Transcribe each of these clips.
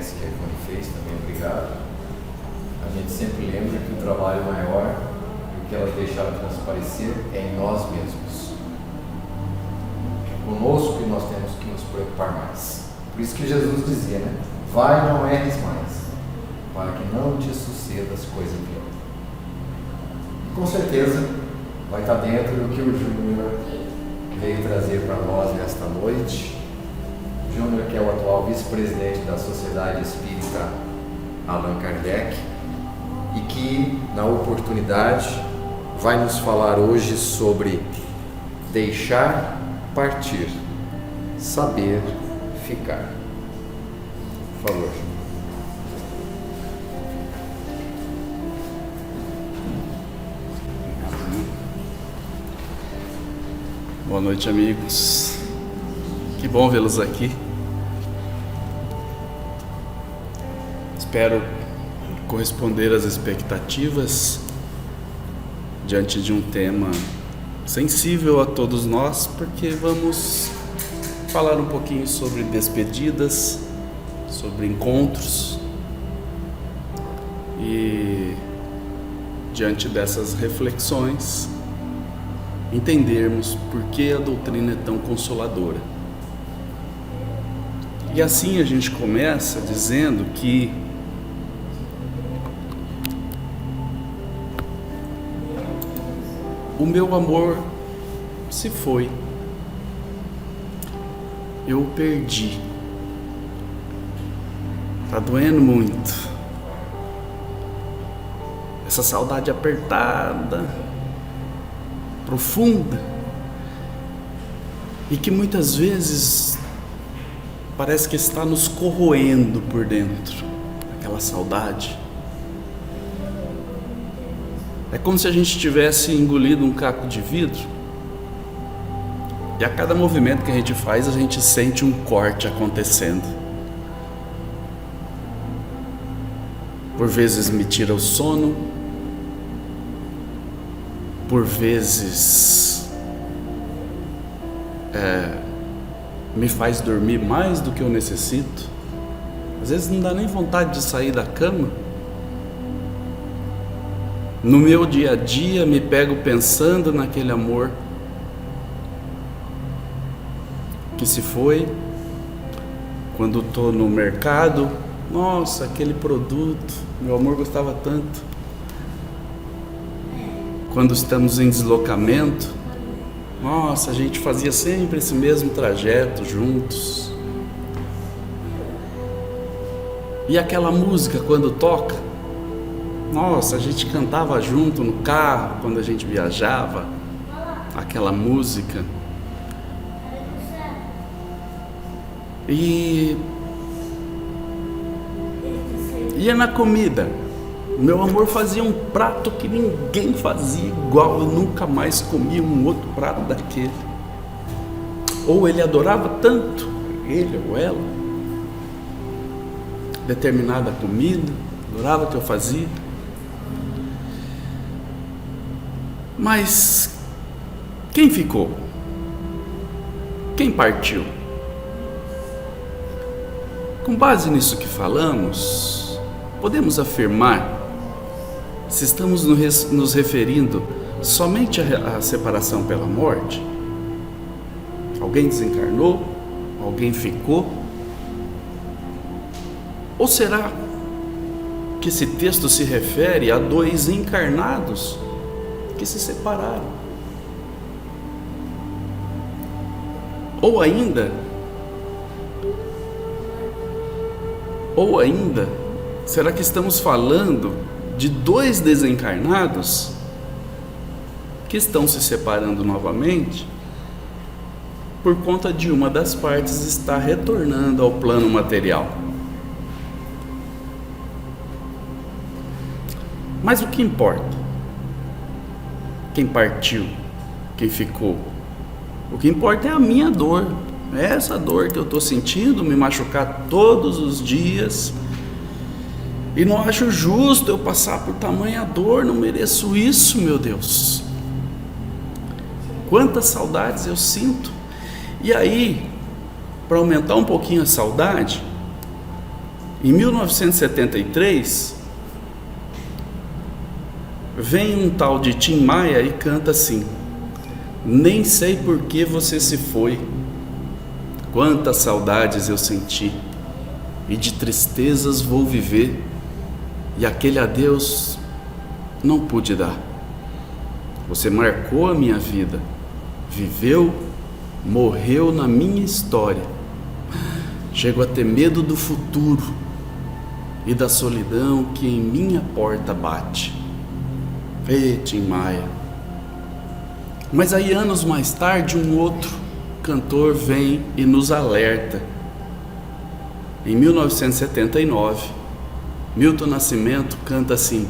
promessa que a Ivone fez, também obrigado. A gente sempre lembra que o trabalho maior e o que elas deixaram transparecer é em nós mesmos. É conosco que nós temos que nos preocupar mais. Por isso que Jesus dizia, né? Vai, não erres mais, para que não te suceda as coisas piores. E com certeza vai estar dentro do que o Júnior veio trazer para nós nesta noite. O Júnior, que é o atual vice-presidente da Sociedade Espírita Allan Kardec, e que, na oportunidade, vai nos falar hoje sobre deixar partir, saber ficar. Por favor. Boa noite, amigos. Que bom vê-los aqui. Espero corresponder às expectativas diante de um tema sensível a todos nós, porque vamos falar um pouquinho sobre despedidas, sobre encontros, e diante dessas reflexões entendermos por que a doutrina é tão consoladora. E assim a gente começa dizendo que o meu amor se foi, eu o perdi, tá doendo muito, essa saudade apertada, profunda, e que muitas vezes parece que está nos corroendo por dentro, aquela saudade. É como se a gente tivesse engolido um caco de vidro, e a cada movimento que a gente faz, a gente sente um corte acontecendo. Por vezes me tira o sono, por vezes me faz dormir mais do que eu necessito. Às vezes não dá nem vontade de sair da cama. No meu dia a dia me pego pensando naquele amor que se foi. Quando estou no mercado, nossa, aquele produto, meu amor gostava tanto. Quando estamos em deslocamento, nossa, a gente fazia sempre esse mesmo trajeto juntos. E aquela música quando toca, nossa, a gente cantava junto no carro quando a gente viajava, aquela música. E é na comida. Meu amor fazia um prato que ninguém fazia igual. Eu nunca mais comi um outro prato daquele. Ou ele adorava tanto, ele ou ela, determinada comida, adorava o que eu fazia. Mas quem ficou? Quem partiu? Com base nisso que falamos, podemos afirmar, se estamos nos referindo somente à separação pela morte, alguém desencarnou, alguém ficou, ou será que esse texto se refere a dois encarnados que se separaram? Ou ainda, será que estamos falando de dois desencarnados que estão se separando novamente por conta de uma das partes estar retornando ao plano material? Mas o que importa? Quem partiu? Quem ficou? O que importa é a minha dor. É essa dor que eu estou sentindo, me machucar todos os dias. E não acho justo eu passar por tamanha dor, não mereço isso, meu Deus. Quantas saudades eu sinto. E aí, para aumentar um pouquinho a saudade, Em 1973, vem um tal de Tim Maia e canta assim: nem sei por que você se foi, quantas saudades eu senti, e de tristezas vou viver, e aquele adeus não pude dar. Você marcou a minha vida, viveu, morreu na minha história. Chego a ter medo do futuro e da solidão que em minha porta bate. Ei, Tim Maia. Mas aí, anos mais tarde, um outro cantor vem e nos alerta. Em 1979, Milton Nascimento canta assim: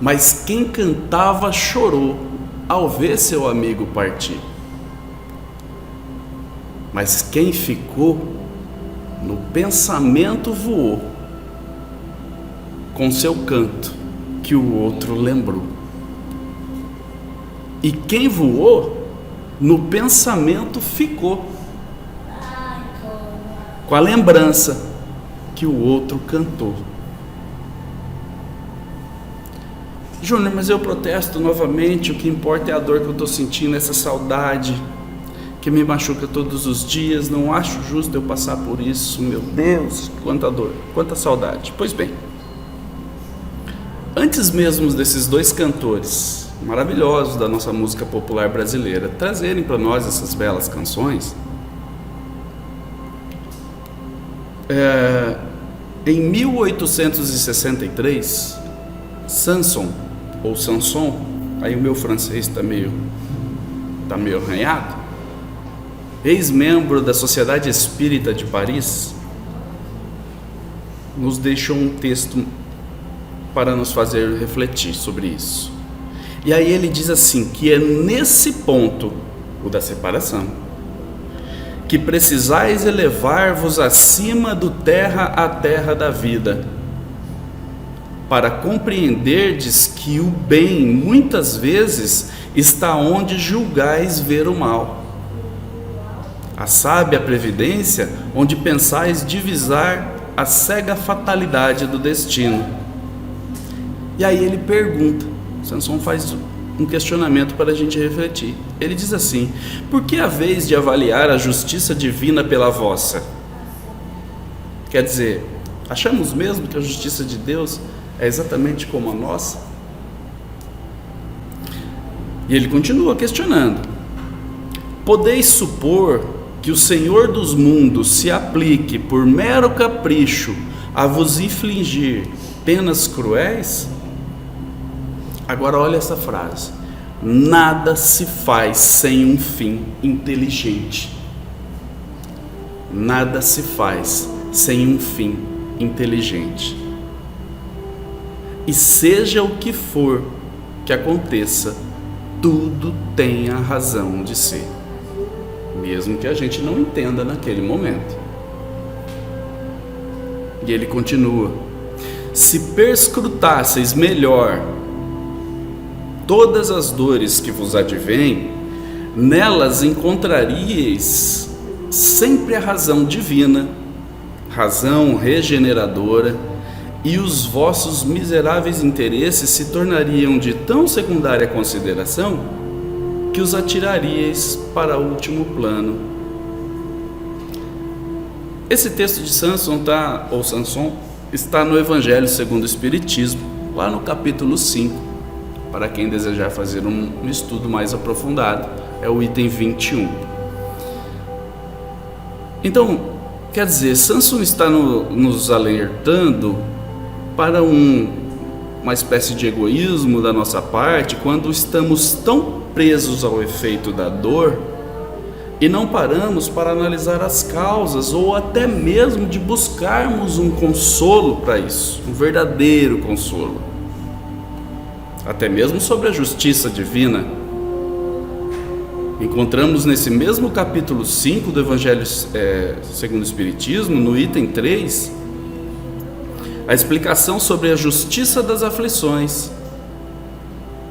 mas quem cantava chorou ao ver seu amigo partir. Mas quem ficou no pensamento voou, com seu canto que o outro lembrou. E quem voou no pensamento ficou, com a lembrança que o outro cantou. Júnior, mas eu protesto novamente. O que importa é a dor que eu estou sentindo, essa saudade que me machuca todos os dias. Não acho justo eu passar por isso. Meu Deus, quanta dor, quanta saudade. Pois bem, antes mesmo desses dois cantores maravilhosos da nossa música popular brasileira trazerem para nós essas belas canções, em 1863, Samson, ou Samson, aí o meu francês está meio arranhado, ex-membro da Sociedade Espírita de Paris, nos deixou um texto para nos fazer refletir sobre isso. E aí ele diz assim, que é nesse ponto, o da separação, que precisais elevar-vos acima do terra à terra da vida, para compreenderdes que o bem, muitas vezes, está onde julgais ver o mal. A sábia previdência, onde pensais divisar a cega fatalidade do destino. E aí ele pergunta, Samson faz um questionamento para a gente refletir. Ele diz assim: por que haveis de avaliar a justiça divina pela vossa? Quer dizer, achamos mesmo que a justiça de Deus é exatamente como a nossa? E ele continua questionando: podeis supor que o Senhor dos mundos se aplique por mero capricho a vos infligir penas cruéis? Agora olha essa frase: nada se faz sem um fim inteligente. Nada se faz sem um fim inteligente. E seja o que for que aconteça, tudo tem a razão de ser, mesmo que a gente não entenda naquele momento. E ele continua: se perscrutasseis melhor todas as dores que vos advêm, nelas encontraríeis sempre a razão divina, razão regeneradora, e os vossos miseráveis interesses se tornariam de tão secundária consideração que os atiraríeis para o último plano. Esse texto de Samson está no Evangelho segundo o Espiritismo, lá no capítulo 5. Para quem desejar fazer um estudo mais aprofundado, é o item 21. Então, quer dizer, Samson está nos alertando para uma espécie de egoísmo da nossa parte, quando estamos tão presos ao efeito da dor e não paramos para analisar as causas, ou até mesmo de buscarmos um consolo para isso, um verdadeiro consolo. Até mesmo sobre a justiça divina. Encontramos nesse mesmo capítulo 5 do Evangelho segundo o Espiritismo, no item 3, a explicação sobre a justiça das aflições,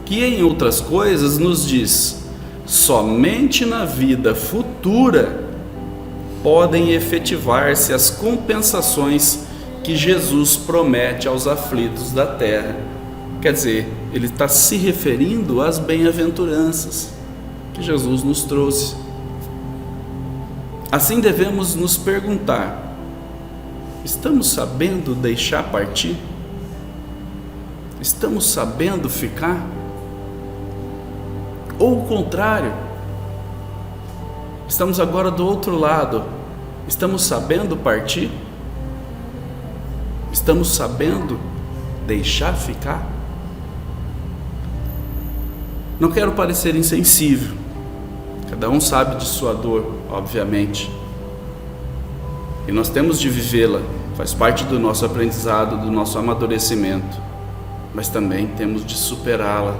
que em outras coisas nos diz: somente na vida futura podem efetivar-se as compensações que Jesus promete aos aflitos da terra. Quer dizer, ele está se referindo às bem-aventuranças que Jesus nos trouxe. Assim devemos nos perguntar: estamos sabendo deixar partir? Estamos sabendo ficar? Ou o contrário, estamos agora do outro lado, estamos sabendo partir? Estamos sabendo deixar ficar? Não quero parecer insensível, cada um sabe de sua dor, obviamente, e nós temos de vivê-la, faz parte do nosso aprendizado, do nosso amadurecimento, mas também temos de superá-la,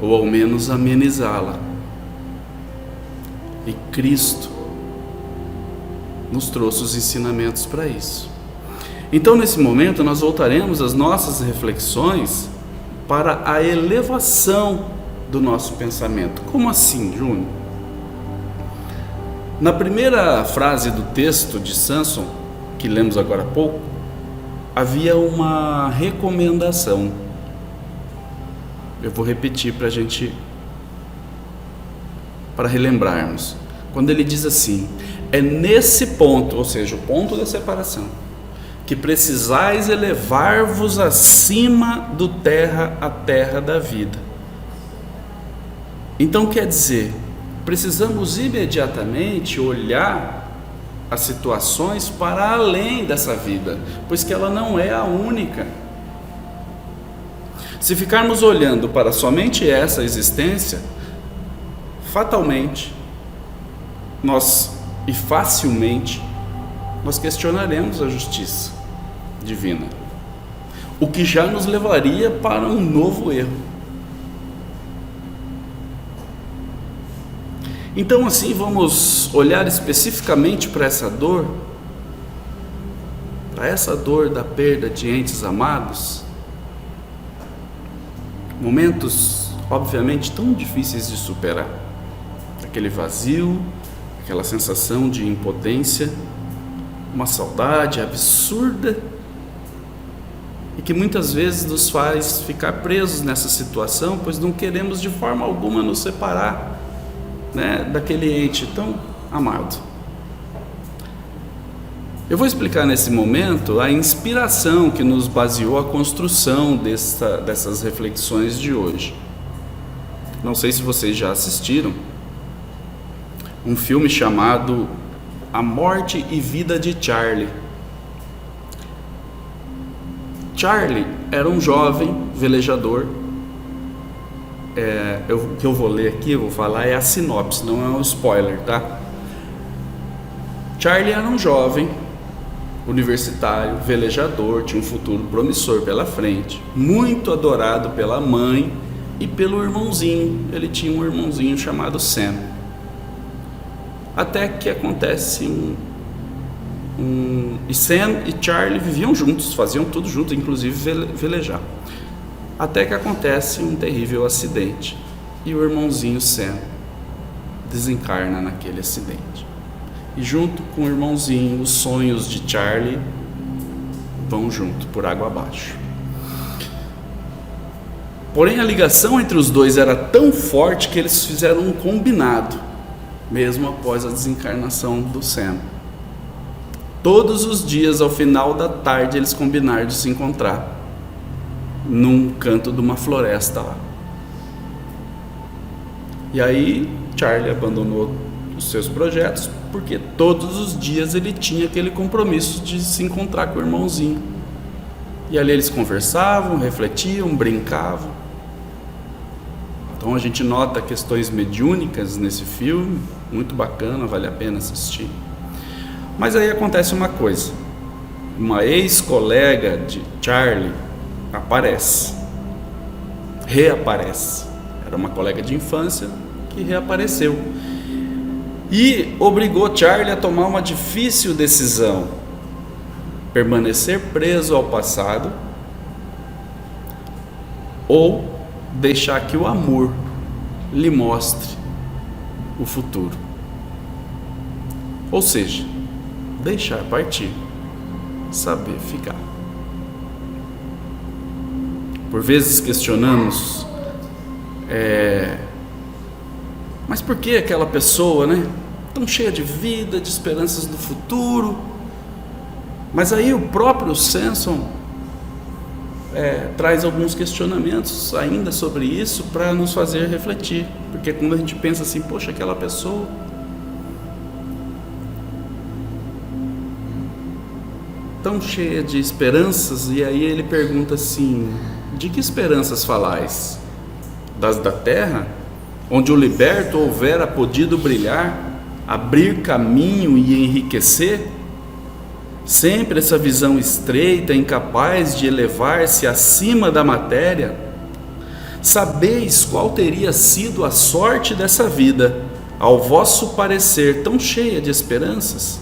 ou ao menos amenizá-la. E Cristo nos trouxe os ensinamentos para isso. Então, nesse momento, nós voltaremos as nossas reflexões para a elevação do nosso pensamento. Como assim, Júnior? Na primeira frase do texto de Samson, que lemos agora há pouco, havia uma recomendação. Eu vou repetir para relembrarmos. Quando ele diz assim: é nesse ponto, ou seja, o ponto da separação, que precisais elevar-vos acima do terra a terra da vida. Então quer dizer, precisamos imediatamente olhar as situações para além dessa vida, pois que ela não é a única. Se ficarmos olhando para somente essa existência, fatalmente e facilmente nós questionaremos a justiça divina, o que já nos levaria para um novo erro. Então, assim, vamos olhar especificamente para essa dor da perda de entes amados, momentos obviamente tão difíceis de superar, aquele vazio, aquela sensação de impotência, uma saudade absurda e que muitas vezes nos faz ficar presos nessa situação, pois não queremos de forma alguma nos separar, daquele ente tão amado. Eu vou explicar nesse momento a inspiração que nos baseou a construção dessas reflexões de hoje. Não sei se vocês já assistiram um filme chamado A Morte e Vida de Charlie. Charlie era um jovem velejador. O que eu vou ler aqui, eu vou falar, é a sinopse, não é um spoiler, tá? Charlie era um jovem universitário, velejador, tinha um futuro promissor pela frente, muito adorado pela mãe e pelo irmãozinho. Ele tinha um irmãozinho chamado Sam. Até que acontece e Sam e Charlie viviam juntos, faziam tudo junto, inclusive velejar. Até que acontece um terrível acidente e o irmãozinho Sam desencarna naquele acidente. E junto com o irmãozinho, os sonhos de Charlie vão junto, por água abaixo. Porém, a ligação entre os dois era tão forte que eles fizeram um combinado, mesmo após a desencarnação do Sam. Todos os dias, ao final da tarde, eles combinaram de se encontrar num canto de uma floresta lá. E aí Charlie abandonou os seus projetos, porque todos os dias ele tinha aquele compromisso de se encontrar com o irmãozinho. E ali eles conversavam, refletiam, brincavam. Então a gente nota questões mediúnicas nesse filme, muito bacana, vale a pena assistir. Mas aí acontece uma coisa: uma ex-colega de Charlie reaparece. Era uma colega de infância que reapareceu e obrigou Charlie a tomar uma difícil decisão: permanecer preso ao passado ou deixar que o amor lhe mostre o futuro. Ou seja, deixar partir. saber ficar. Por vezes questionamos, mas por que aquela pessoa, né, tão cheia de vida, de esperanças do futuro? Mas aí o próprio Samson traz alguns questionamentos ainda sobre isso para nos fazer refletir, porque quando a gente pensa assim, poxa, aquela pessoa tão cheia de esperanças, e aí ele pergunta assim, de que esperanças falais? Das da terra, onde o liberto houvera podido brilhar, abrir caminho e enriquecer? Sempre essa visão estreita, incapaz de elevar-se acima da matéria? Sabeis qual teria sido a sorte dessa vida, ao vosso parecer tão cheia de esperanças?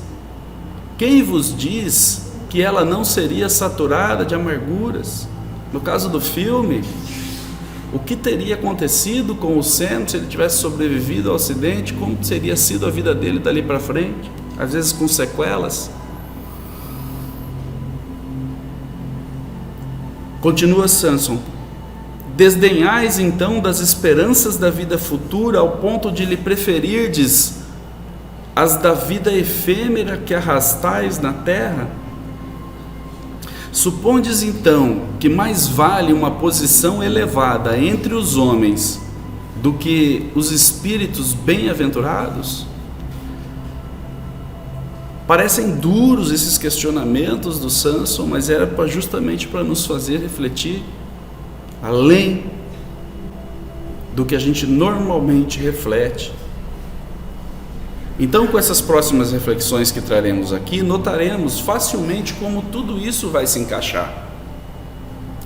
Quem vos diz que ela não seria saturada de amarguras? No caso do filme, o que teria acontecido com o Sam se ele tivesse sobrevivido ao acidente? Como teria sido a vida dele dali para frente? Às vezes com sequelas. Continua Samson: desdenhais então das esperanças da vida futura ao ponto de lhe preferirdes as da vida efêmera que arrastais na terra? Supondes então que mais vale uma posição elevada entre os homens do que os espíritos bem-aventurados? Parecem duros esses questionamentos do Samson, mas era justamente para nos fazer refletir além do que a gente normalmente reflete. Então, com essas próximas reflexões que traremos aqui, notaremos facilmente como tudo isso vai se encaixar.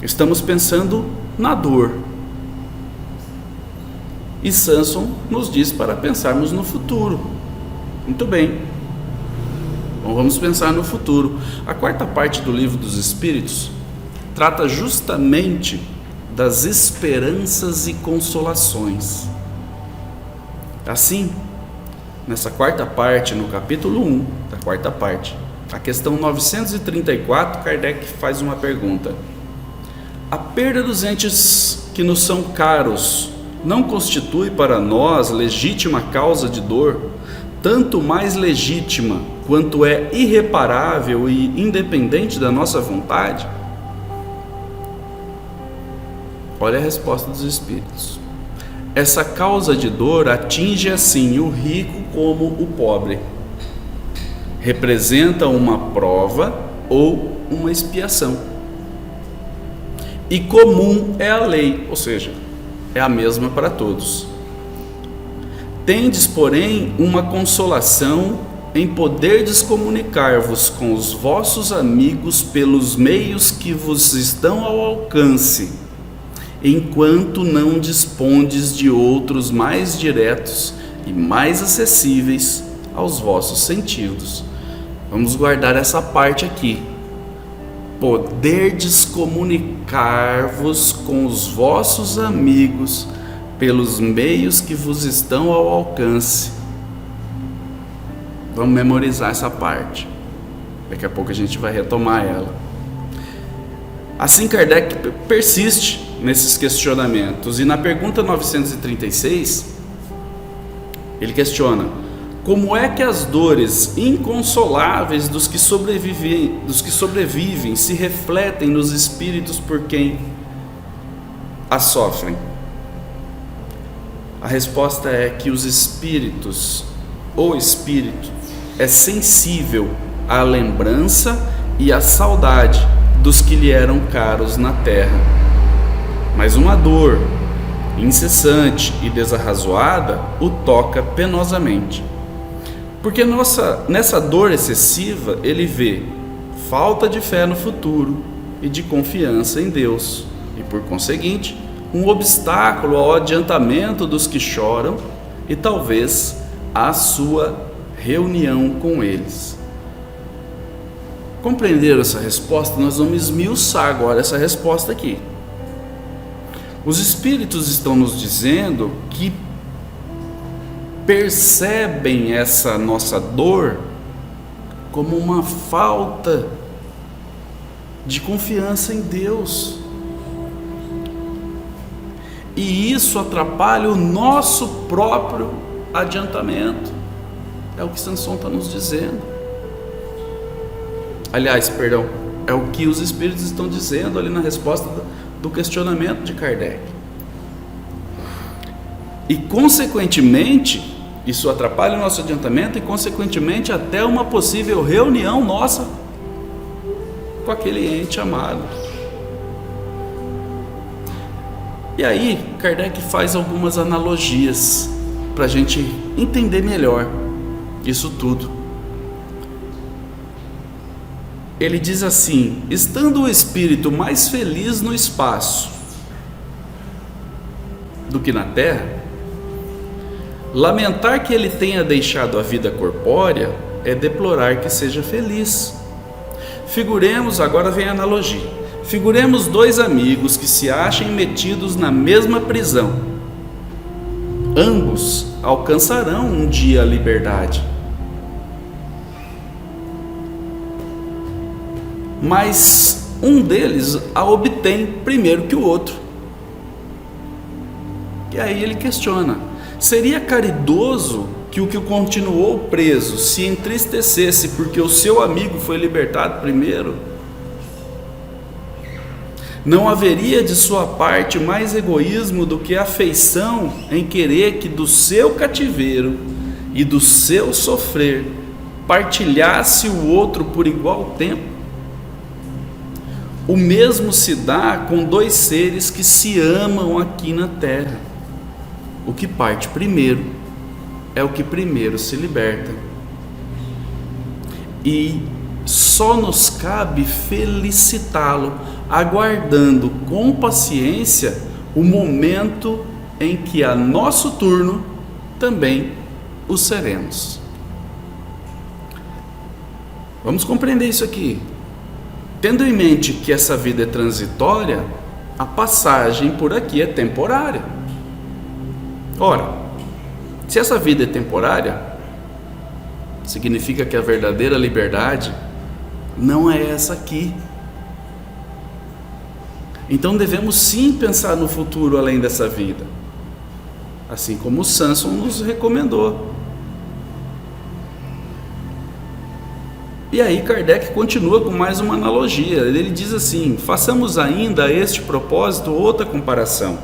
Estamos pensando na dor, e Samson nos diz para pensarmos no futuro. Muito bem. Então vamos pensar no futuro. A quarta parte do Livro dos Espíritos trata justamente das esperanças e consolações. Assim, nessa quarta parte, no capítulo 1 da quarta parte, a questão 934, Kardec faz uma pergunta: a perda dos entes que nos são caros não constitui para nós legítima causa de dor, tanto mais legítima quanto é irreparável e independente da nossa vontade? Olha a resposta dos Espíritos. Essa causa de dor atinge assim o rico como o pobre. Representa uma prova ou uma expiação. E comum é a lei, ou seja, é a mesma para todos. Tendes, porém, uma consolação em poderdes comunicar-vos com os vossos amigos pelos meios que vos estão ao alcance, enquanto não dispondes de outros mais diretos e mais acessíveis aos vossos sentidos. Vamos guardar essa parte aqui. Poderdes comunicar-vos com os vossos amigos pelos meios que vos estão ao alcance. Vamos memorizar essa parte. Daqui a pouco a gente vai retomar ela. Assim, Kardec persiste nesses questionamentos, e na pergunta 936 ele questiona: como é que as dores inconsoláveis dos que sobrevivem se refletem nos espíritos por quem as sofrem? A resposta é que os espíritos, o espírito, é sensível à lembrança e à saudade dos que lhe eram caros na terra. Mas uma dor incessante e desarrazoada o toca penosamente. Porque nessa dor excessiva ele vê falta de fé no futuro e de confiança em Deus, e por conseguinte, um obstáculo ao adiantamento dos que choram e talvez à sua reunião com eles. Compreenderam essa resposta? Nós vamos esmiuçar agora essa resposta aqui. Os espíritos estão nos dizendo que percebem essa nossa dor como uma falta de confiança em Deus. E isso atrapalha o nosso próprio adiantamento. É o que Samson está nos dizendo. Aliás, perdão, é o que os Espíritos estão dizendo ali na resposta do questionamento de Kardec. E consequentemente, isso atrapalha o nosso adiantamento e consequentemente até uma possível reunião nossa com aquele ente amado. E aí, Kardec faz algumas analogias para a gente entender melhor isso tudo. Ele diz assim: estando o espírito mais feliz no espaço do que na terra, lamentar que ele tenha deixado a vida corpórea é deplorar que seja feliz. Figuremos, agora vem a analogia. Figuremos dois amigos que se achem metidos na mesma prisão. Ambos alcançarão um dia a liberdade. Mas um deles a obtém primeiro que o outro. E aí ele questiona: seria caridoso que o que continuou preso se entristecesse porque o seu amigo foi libertado primeiro? Não haveria de sua parte mais egoísmo do que a afeição em querer que do seu cativeiro e do seu sofrer partilhasse o outro por igual tempo? O mesmo se dá com dois seres que se amam aqui na terra. O que parte primeiro é o que primeiro se liberta. E só nos cabe felicitá-lo, aguardando com paciência o momento em que a nosso turno também o seremos. Vamos compreender isso aqui. Tendo em mente que essa vida é transitória, a passagem por aqui é temporária. Ora, se essa vida é temporária, significa que a verdadeira liberdade não é essa aqui. Então devemos sim pensar no futuro além dessa vida, assim como Samson nos recomendou. E aí Kardec continua com mais uma analogia. Ele diz assim: façamos ainda a este propósito outra comparação.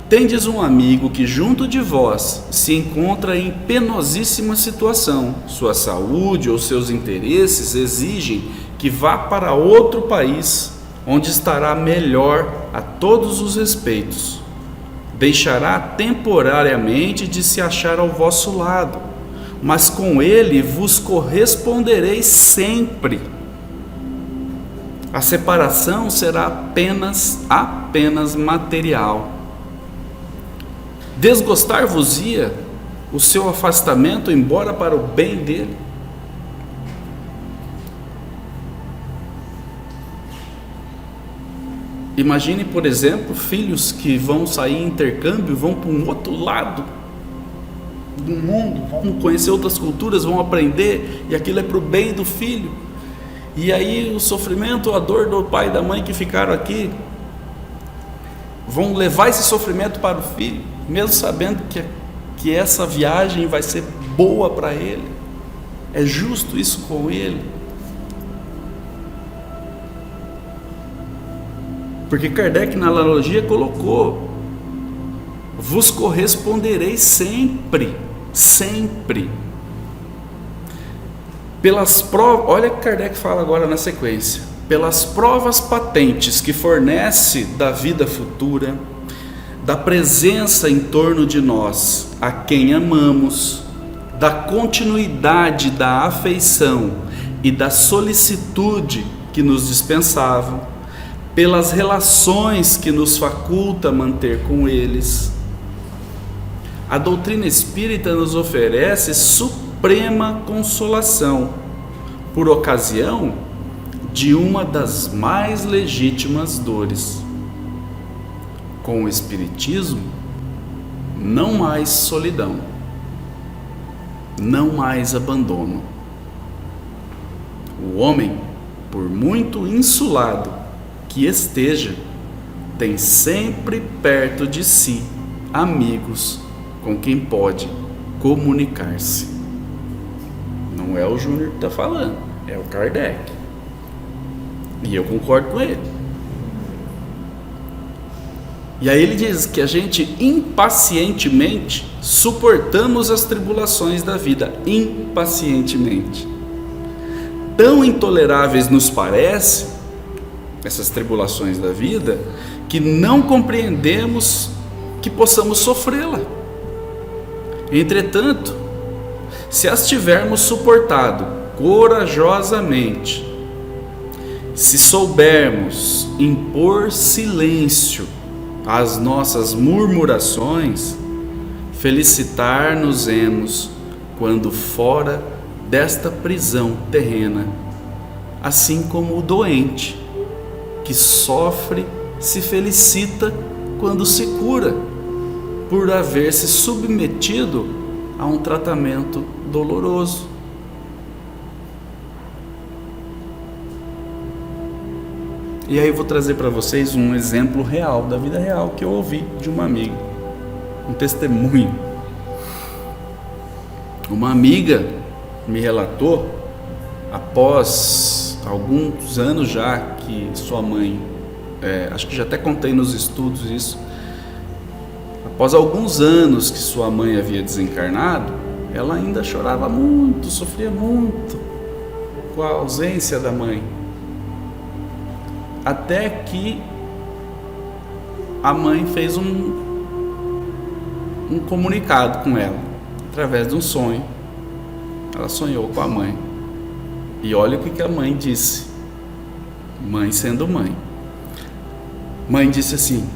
Tendes um amigo que junto de vós se encontra em penosíssima situação. Sua saúde ou seus interesses exigem que vá para outro país, onde estará melhor a todos os respeitos. Deixará temporariamente de se achar ao vosso lado, mas com ele vos correspondereis sempre. A separação será apenas material. Desgostar-vos-ia o seu afastamento, embora para o bem dele? Imagine, por exemplo, filhos que vão sair em intercâmbio, vão para um outro lado do mundo, vão conhecer outras culturas, vão aprender, e aquilo é para o bem do filho. E aí o sofrimento, a dor do pai e da mãe que ficaram aqui, vão levar esse sofrimento para o filho, mesmo sabendo que essa viagem vai ser boa para ele. É justo isso com ele? Porque Kardec na analogia colocou: vos correspondereis sempre, sempre. Pelas provas, olha o que Kardec fala agora na sequência: pelas provas patentes que fornece da vida futura, da presença em torno de nós a quem amamos, da continuidade da afeição e da solicitude que nos dispensavam, pelas relações que nos faculta manter com eles, a doutrina espírita nos oferece suprema consolação por ocasião de uma das mais legítimas dores. Com o espiritismo, não mais solidão, não mais abandono. O homem por muito insulado que esteja, tem sempre perto de si amigos com quem pode comunicar-se. Não é o Júnior que está falando, é o Kardec. E eu concordo com ele. E aí ele diz que a gente impacientemente suportamos as tribulações da vida, impacientemente. Tão intoleráveis nos parece essas tribulações da vida, que não compreendemos que possamos sofrê-la. Entretanto, se as tivermos suportado corajosamente, se soubermos impor silêncio às nossas murmurações, felicitar-nos-emos quando fora desta prisão terrena, assim como o doente que sofre se felicita quando se cura, por haver se submetido a um tratamento doloroso. E aí eu vou trazer para vocês um exemplo real, da vida real, que eu ouvi de uma amiga, um testemunho. Uma amiga me relatou, após alguns anos já que sua mãe, acho que já até contei nos estudos isso, após alguns anos que sua mãe havia desencarnado, ela ainda chorava muito, sofria muito com a ausência da mãe. Até que a mãe fez um comunicado com ela, através de um sonho. Ela sonhou com a mãe. E olha o que a mãe disse. Mãe sendo mãe. Mãe disse assim: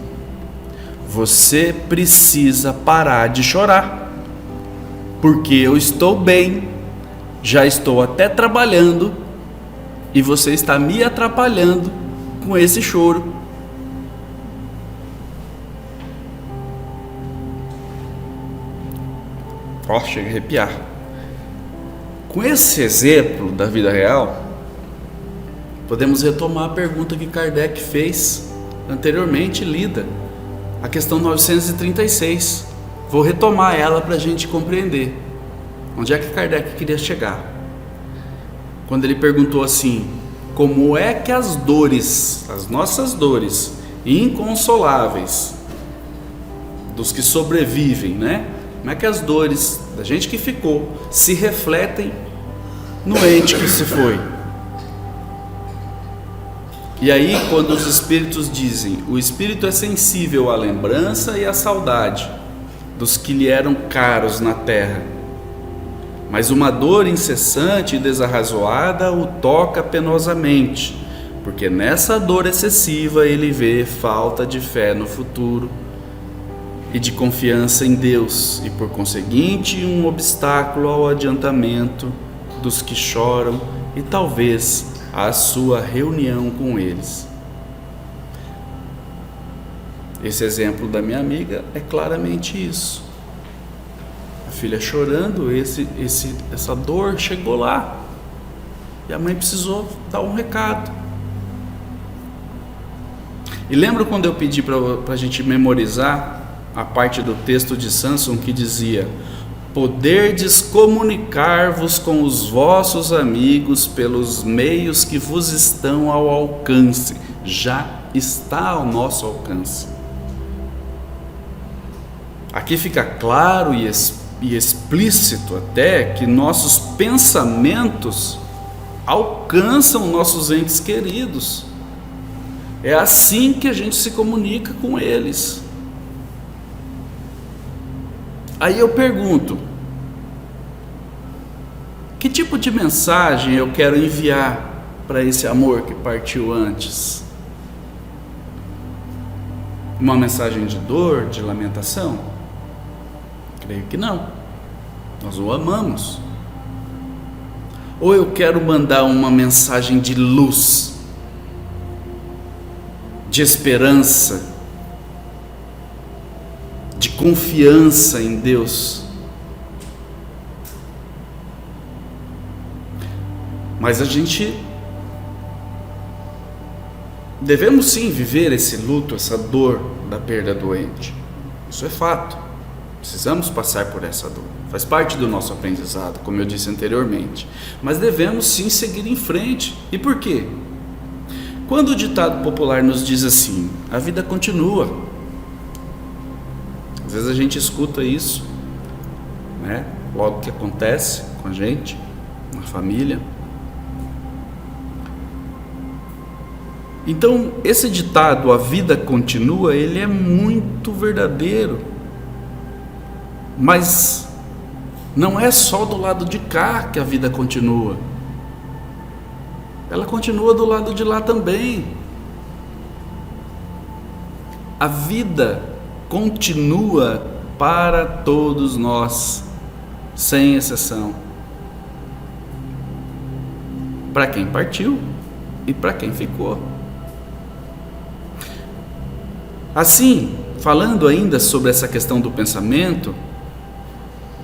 você precisa parar de chorar, porque eu estou bem, já estou até trabalhando, e você está me atrapalhando com esse choro. Ó, chega a arrepiar. Com esse exemplo da vida real, podemos retomar a pergunta que Kardec fez anteriormente lida, a questão 936. Vou retomar ela para a gente compreender onde é que Kardec queria chegar. Quando ele perguntou assim: como é que as dores, as nossas dores inconsoláveis dos que sobrevivem, né? Como é que as dores da gente que ficou se refletem no ente que se foi? E aí, quando os espíritos dizem, o espírito é sensível à lembrança e à saudade dos que lhe eram caros na terra, mas uma dor incessante e desarrazoada o toca penosamente, porque nessa dor excessiva ele vê falta de fé no futuro e de confiança em Deus, e por conseguinte um obstáculo ao adiantamento dos que choram e talvez à sua reunião com eles. Esse exemplo da minha amiga é claramente isso. A filha chorando, essa dor chegou lá, e a mãe precisou dar um recado. E lembro quando eu pedi para a gente memorizar a parte do texto de Samson que dizia: poderdes comunicar-vos com os vossos amigos pelos meios que vos estão ao alcance. Já está ao nosso alcance. Aqui fica claro e explícito até que nossos pensamentos alcançam nossos entes queridos. É assim que a gente se comunica com eles. Aí eu pergunto: que tipo de mensagem eu quero enviar para esse amor que partiu antes? Uma mensagem de dor, de lamentação? Creio que não. Nós o amamos. Ou eu quero mandar uma mensagem de luz, de esperança, de confiança em Deus? Mas a gente devemos sim viver esse luto, essa dor da perda do ente. Isso é fato. Precisamos passar por essa dor. Faz parte do nosso aprendizado, como eu disse anteriormente. Mas devemos sim seguir em frente. E por quê? Quando o ditado popular nos diz assim, a vida continua. Às vezes a gente escuta isso, né? Logo que acontece com a gente, na família. Então, esse ditado, a vida continua, ele é muito verdadeiro. Mas não é só do lado de cá que a vida continua. Ela continua do lado de lá também. A vida continua para todos nós, sem exceção. Para quem partiu e para quem ficou. Assim, falando ainda sobre essa questão do pensamento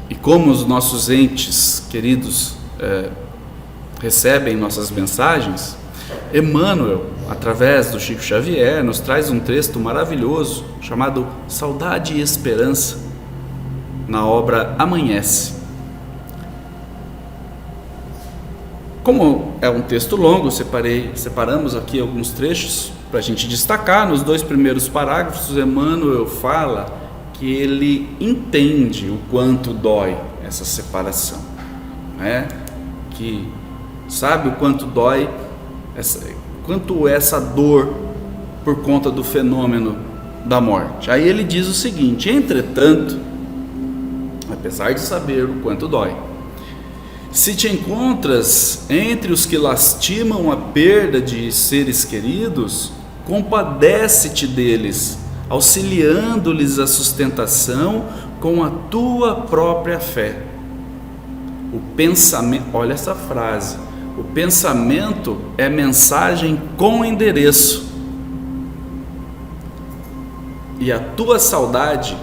e como os nossos entes queridos recebem nossas mensagens, Emmanuel, através do Chico Xavier, nos traz um texto maravilhoso chamado Saudade e Esperança, na obra Amanhece. Como é um texto longo, separamos aqui alguns trechos para a gente destacar. Nos 2 primeiros parágrafos, Emmanuel fala que ele entende o quanto dói essa separação, né? Que sabe o quanto dói, quanto essa dor por conta do fenômeno da morte. Aí ele diz o seguinte: entretanto, apesar de saber o quanto dói, se te encontras entre os que lastimam a perda de seres queridos, compadece-te deles, auxiliando-lhes a sustentação com a tua própria fé. O pensamento, olha essa frase, o pensamento é mensagem com endereço. E a tua saudade,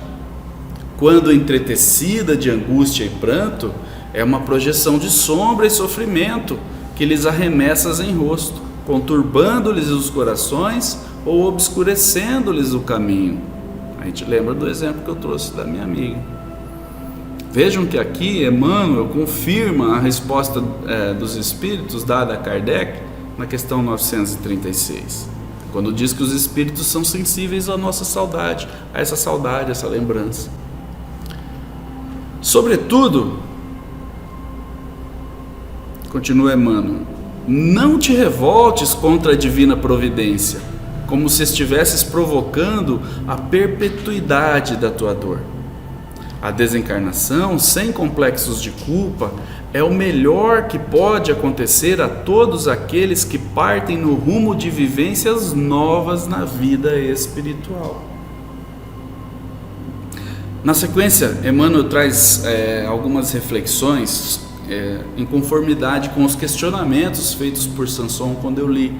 quando entretecida de angústia e pranto, é uma projeção de sombra e sofrimento que lhes arremessas em rosto, conturbando-lhes os corações ou obscurecendo-lhes o caminho. A gente lembra do exemplo que eu trouxe da minha amiga. Vejam que aqui Emmanuel confirma a resposta dos espíritos dada a Kardec na questão 936, quando diz que os espíritos são sensíveis à nossa saudade, a essa lembrança. Sobretudo, continua Emmanuel, não te revoltes contra a divina providência, como se estivesses provocando a perpetuidade da tua dor. A desencarnação, sem complexos de culpa, é o melhor que pode acontecer a todos aqueles que partem no rumo de vivências novas na vida espiritual. Na sequência, Emmanuel traz algumas reflexões em conformidade com os questionamentos feitos por Sanson quando eu li.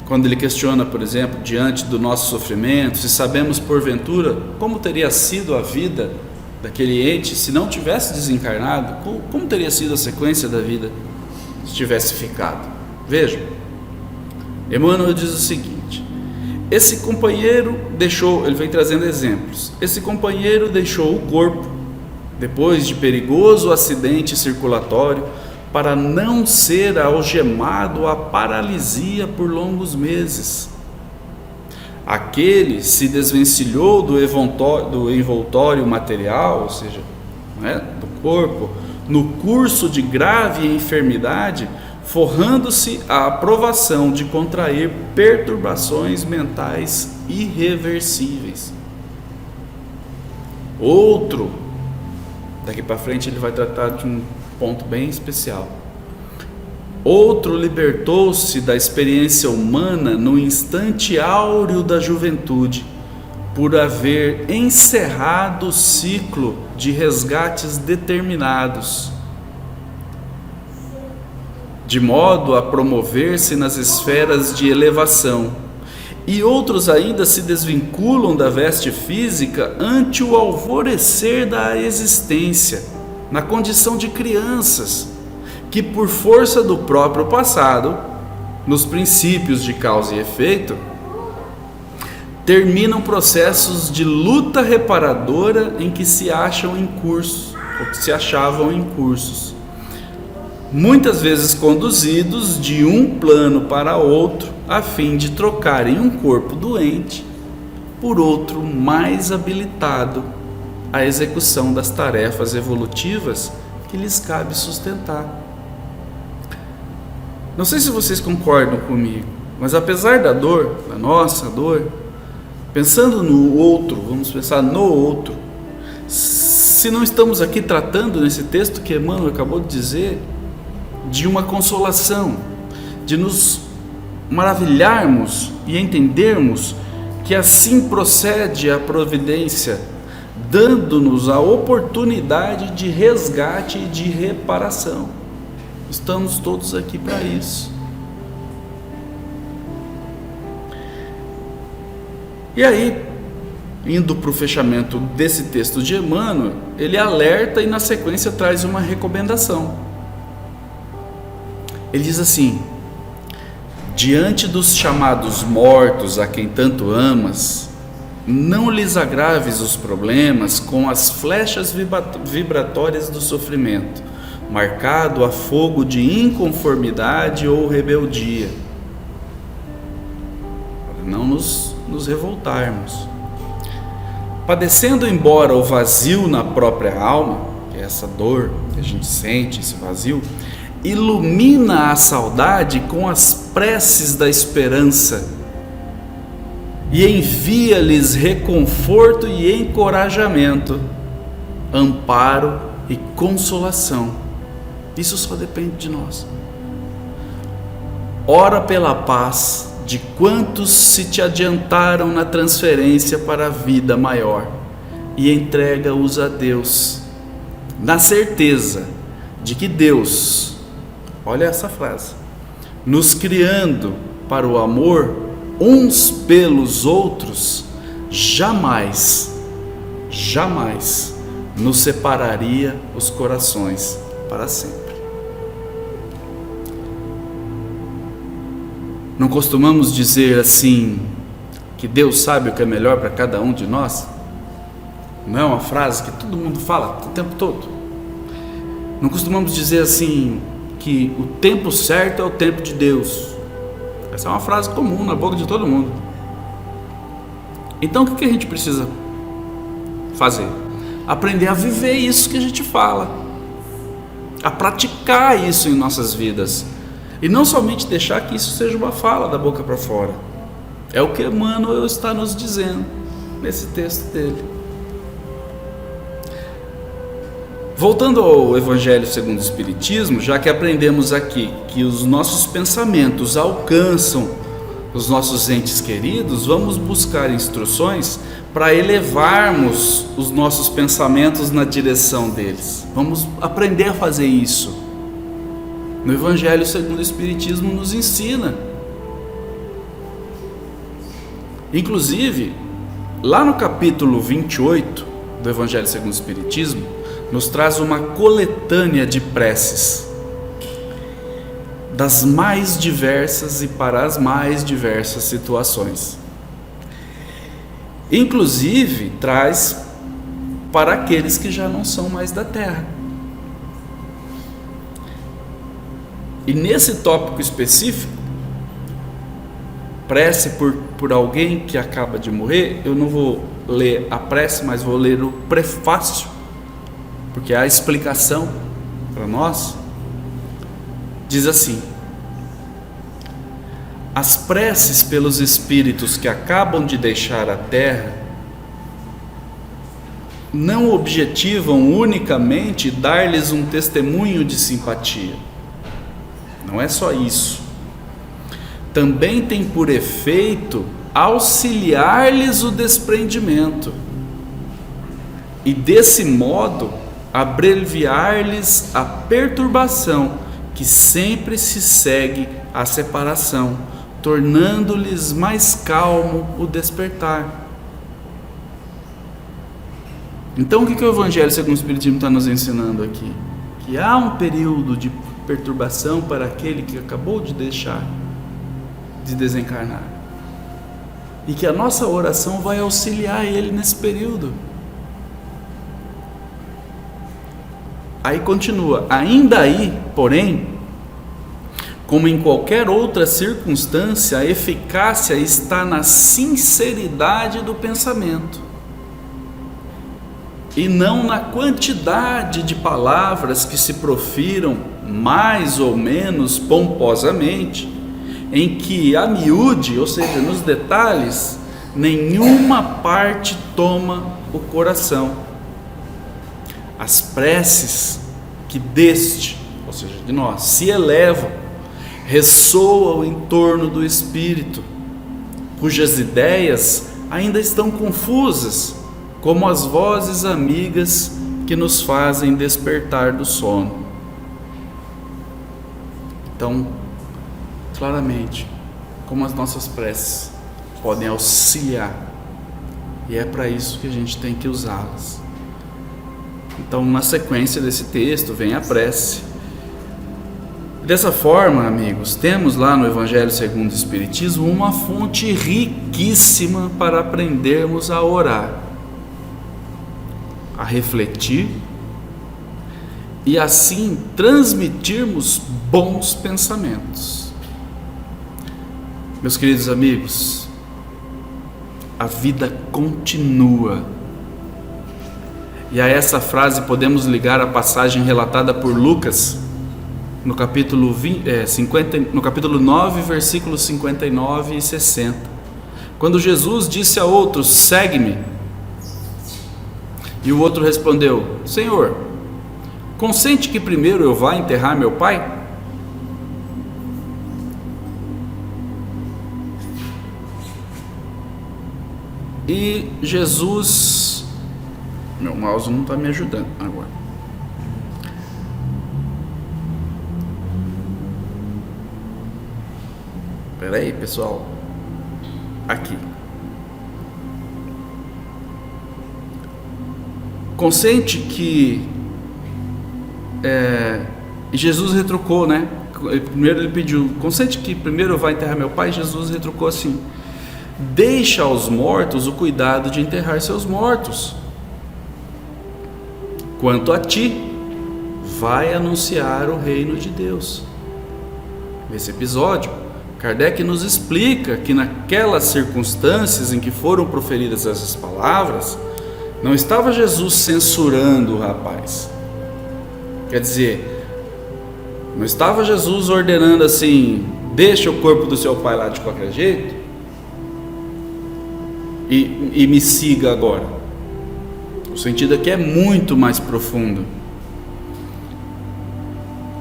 Quando ele questiona, por exemplo, diante do nosso sofrimento, se sabemos porventura como teria sido a vida daquele ente se não tivesse desencarnado, como teria sido a sequência da vida se tivesse ficado. Vejam, Emmanuel diz o seguinte: esse companheiro deixou, ele vem trazendo exemplos, esse companheiro deixou o corpo depois de perigoso acidente circulatório para não ser algemado à paralisia por longos meses. Aquele se desvencilhou do envoltório material, ou seja, do corpo, no curso de grave enfermidade, forrando-se à aprovação de contrair perturbações mentais irreversíveis. Outro, daqui para frente ele vai tratar de um ponto bem especial. Outro libertou-se da experiência humana no instante áureo da juventude, por haver encerrado o ciclo de resgates determinados, de modo a promover-se nas esferas de elevação, e outros ainda se desvinculam da veste física ante o alvorecer da existência, na condição de crianças, que por força do próprio passado nos princípios de causa e efeito, terminam processos de luta reparadora em que se acham em curso, ou que se achavam em cursos, muitas vezes conduzidos de um plano para outro, a fim de trocarem um corpo doente por outro mais habilitado à execução das tarefas evolutivas que lhes cabe sustentar. Não sei se vocês concordam comigo, mas apesar da dor, da nossa dor, pensando no outro, vamos pensar no outro, se não estamos aqui tratando nesse texto que Emmanuel acabou de dizer, de uma consolação, de nos maravilharmos e entendermos que assim procede a providência, dando-nos a oportunidade de resgate e de reparação. Estamos todos aqui para isso. E aí, indo para o fechamento desse texto de Emmanuel, ele alerta e na sequência traz uma recomendação. Ele diz assim: diante dos chamados mortos a quem tanto amas, não lhes agraves os problemas com as flechas vibratórias do sofrimento, marcado a fogo de inconformidade ou rebeldia, para não nos revoltarmos. Padecendo embora o vazio na própria alma, que é essa dor que a gente sente, esse vazio, ilumina a saudade com as preces da esperança e envia-lhes reconforto e encorajamento, amparo e consolação. Isso só depende de nós. Ora pela paz de quantos se te adiantaram na transferência para a vida maior e entrega-os a Deus, na certeza de que Deus, olha essa frase, nos criando para o amor uns pelos outros, jamais nos separaria os corações para sempre. Não costumamos dizer assim, que Deus sabe o que é melhor para cada um de nós? Não é uma frase que todo mundo fala o tempo todo? Não costumamos dizer assim, que o tempo certo é o tempo de Deus? Essa é uma frase comum na boca de todo mundo. Então o que a gente precisa fazer? Aprender a viver isso que a gente fala, a praticar isso em nossas vidas, e não somente deixar que isso seja uma fala da boca para fora. É o que Emmanuel está nos dizendo nesse texto dele. Voltando ao Evangelho segundo o Espiritismo, já que aprendemos aqui que os nossos pensamentos alcançam os nossos entes queridos, vamos buscar instruções para elevarmos os nossos pensamentos na direção deles. Vamos aprender a fazer isso. No Evangelho segundo o Espiritismo nos ensina. Inclusive, lá no capítulo 28 do Evangelho segundo o Espiritismo, nos traz uma coletânea de preces das mais diversas e para as mais diversas situações. Inclusive, traz para aqueles que já não são mais da terra. E nesse tópico específico, prece por alguém que acaba de morrer, eu não vou ler a prece, mas vou ler o prefácio, porque a explicação para nós diz assim: as preces pelos espíritos que acabam de deixar a terra não objetivam unicamente dar-lhes um testemunho de simpatia. Não é só isso. Também tem por efeito auxiliar-lhes o desprendimento e, desse modo, abreviar-lhes a perturbação que sempre se segue à separação, tornando-lhes mais calmo o despertar. Então o que o Evangelho segundo o Espiritismo está nos ensinando aqui? Que há um período de perturbação para aquele que acabou de deixar de desencarnar. E que a nossa oração vai auxiliar ele nesse período. Aí continua: ainda aí, porém, como em qualquer outra circunstância, a eficácia está na sinceridade do pensamento, e não na quantidade de palavras que se profiram mais ou menos pomposamente, em que a miúde, ou seja, nos detalhes, nenhuma parte toma o coração. As preces que deste, ou seja, de nós, se elevam, ressoam em torno do espírito, cujas ideias ainda estão confusas, como as vozes amigas que nos fazem despertar do sono. Então, claramente, como as nossas preces podem auxiliar, e é para isso que a gente tem que usá-las. Então, na sequência desse texto vem a prece. Dessa forma, amigos, temos lá no Evangelho segundo o Espiritismo uma fonte riquíssima para aprendermos a orar, a refletir e assim transmitirmos bons pensamentos. Meus queridos amigos, a vida continua. E a essa frase podemos ligar a passagem relatada por Lucas no capítulo 9, versículos 59 e 60, quando Jesus disse a outro: segue-me. E o outro respondeu: Senhor, consente que primeiro eu vá enterrar meu pai? E Jesus... Meu mouse não está me ajudando agora. Espera aí, pessoal. Aqui. Consente que... Jesus retrucou, né? Primeiro ele pediu: consente que primeiro eu vá enterrar meu pai? Jesus retrucou assim: deixa aos mortos o cuidado de enterrar seus mortos. Quanto a ti, vai anunciar o reino de Deus. Nesse episódio, Kardec nos explica que naquelas circunstâncias em que foram proferidas essas palavras, não estava Jesus censurando o rapaz. Quer dizer, não estava Jesus ordenando assim: deixa o corpo do seu pai lá de qualquer jeito e me siga agora. O sentido aqui é muito mais profundo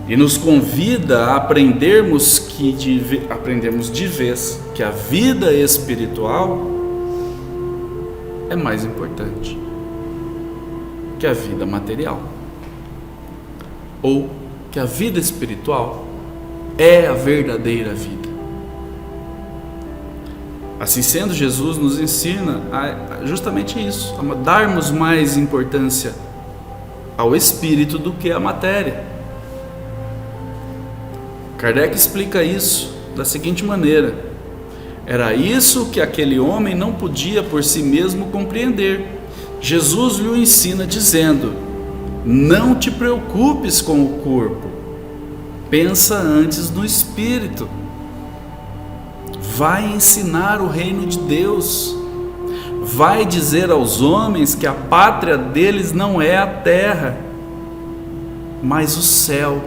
e nos convida a aprendermos de vez que a vida espiritual é mais importante que a vida material, ou que a vida espiritual é a verdadeira vida. Assim sendo, Jesus nos ensina justamente isso, a darmos mais importância ao espírito do que à matéria. Kardec explica isso da seguinte maneira: era isso que aquele homem não podia por si mesmo compreender. Jesus lhe ensina dizendo: não te preocupes com o corpo, pensa antes no espírito. Vai ensinar o reino de Deus, vai dizer aos homens que a pátria deles não é a terra, mas o céu,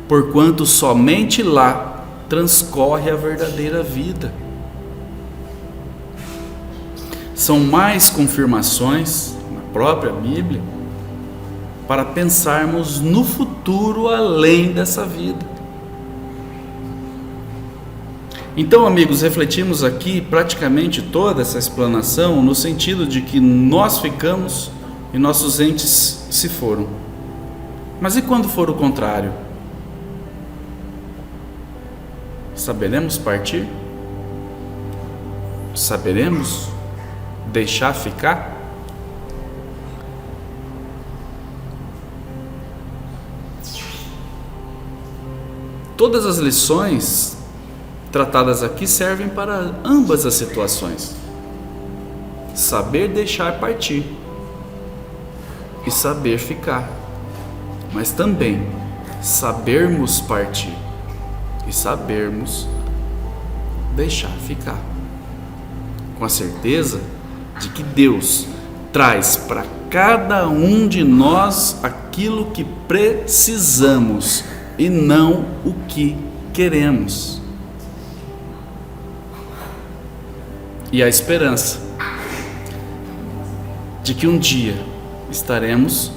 porquanto somente lá transcorre a verdadeira vida. São mais confirmações na própria Bíblia para pensarmos no futuro além dessa vida. Então, amigos, refletimos aqui praticamente toda essa explanação no sentido de que nós ficamos e nossos entes se foram. Mas e quando for o contrário? Saberemos partir? Saberemos deixar ficar? Todas as lições tratadas aqui servem para ambas as situações. Saber deixar partir e saber ficar, mas também sabermos partir e sabermos deixar ficar, com a certeza de que Deus traz para cada um de nós aquilo que precisamos e não o que queremos. E a esperança de que um dia estaremos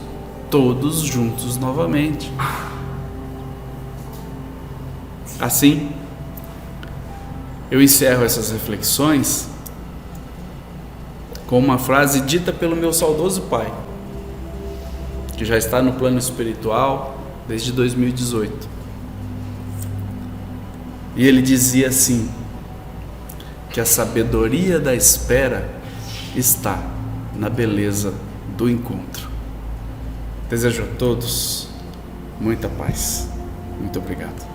todos juntos novamente. Assim, eu encerro essas reflexões com uma frase dita pelo meu saudoso pai, que já está no plano espiritual desde 2018. E ele dizia assim, que a sabedoria da espera está na beleza do encontro. Desejo a todos muita paz. Muito obrigado.